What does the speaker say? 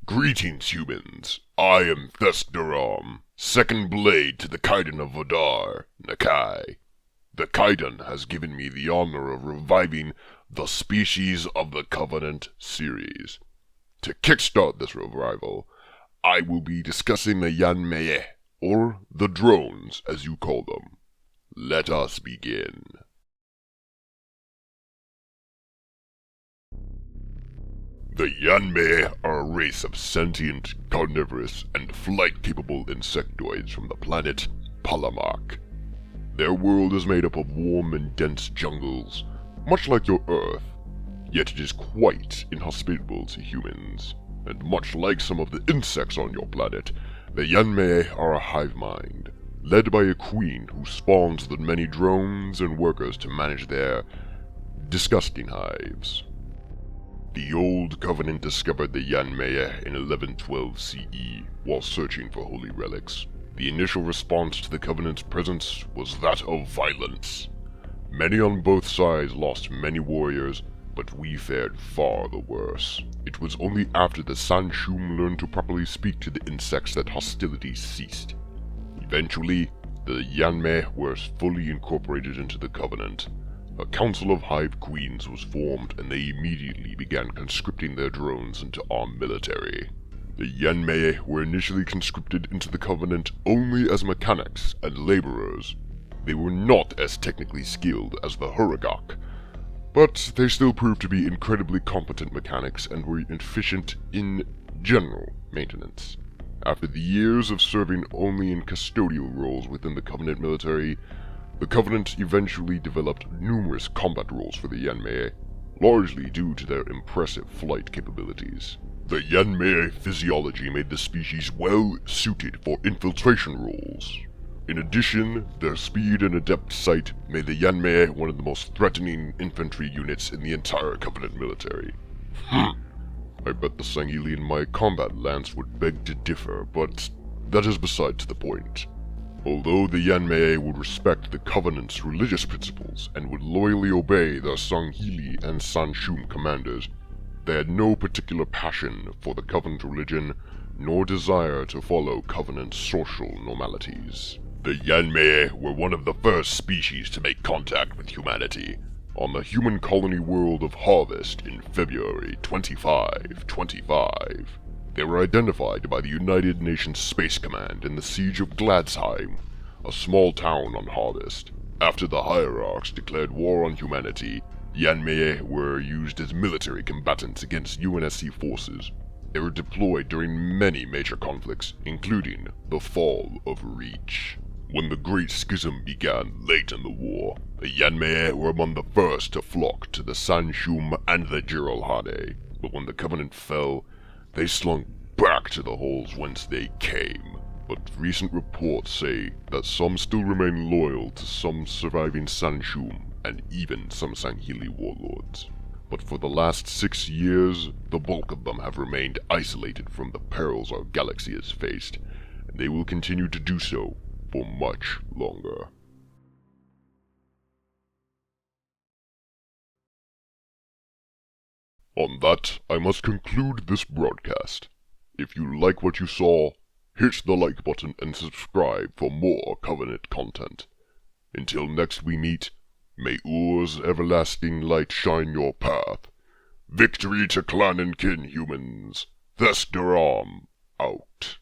Greetings, humans. I am Thesk Darram, second blade to the Kaidon of Vodar, Nakai. The Kaidon has given me the honor of reviving the Species of the Covenant series. To kickstart this revival, I will be discussing the Yanme'e, or the drones as you call them. Let us begin. The Yanme'e are a race of sentient, carnivorous, and flight-capable insectoids from the planet Palamak. Their world is made up of warm and dense jungles, much like your Earth, yet it is quite inhospitable to humans. And much like some of the insects on your planet, the Yanme'e are a hive mind, led by a queen who spawns the many drones and workers to manage their disgusting hives. The Old Covenant discovered the Yanme'e in 1112 CE while searching for holy relics. The initial response to the Covenant's presence was that of violence. Many on both sides lost many warriors, but we fared far the worse. It was only after the Sanshum learned to properly speak to the insects that hostilities ceased. Eventually, the Yanme'e were fully incorporated into the Covenant. A council of hive queens was formed, and they immediately began conscripting their drones into armed military. The Yanme'e were initially conscripted into the Covenant only as mechanics and laborers. They were not as technically skilled as the Huragok, but they still proved to be incredibly competent mechanics and were efficient in general maintenance. After the years of serving only in custodial roles within the Covenant military, the Covenant eventually developed numerous combat roles for the Yanme'e, largely due to their impressive flight capabilities. The Yanme'e physiology made the species well suited for infiltration roles. In addition, their speed and adept sight made the Yanme'e one of the most threatening infantry units in the entire Covenant military. I bet the Sangheili in my combat lance would beg to differ, but that is besides the point. Although the Yanme'e would respect the Covenant's religious principles and would loyally obey their Sangheili and Sanshum commanders, they had no particular passion for the Covenant religion, nor desire to follow Covenant social normalities. The Yanme'e were one of the first species to make contact with humanity on the human colony world of Harvest in February 2525. They were identified by the United Nations Space Command in the Siege of Gladsheim, a small town on Harvest. After the Hierarchs declared war on humanity, Yanme'e were used as military combatants against UNSC forces. They were deployed during many major conflicts, including the Fall of Reach. When the Great Schism began late in the war, the Yanme'e were among the first to flock to the Sanshum and the Jiralhane, but when the Covenant fell, they slunk back to the holes whence they came. But recent reports say that some still remain loyal to some surviving Sanshum and even some Sangheili warlords. But for the last 6 years, the bulk of them have remained isolated from the perils our galaxy has faced, and they will continue to do so for much longer. On that, I must conclude this broadcast. If you like what you saw, hit the like button and subscribe for more Covenant content. Until next we meet, may Ur's everlasting light shine your path. Victory to clan and kin, humans. Thesk Darram, out.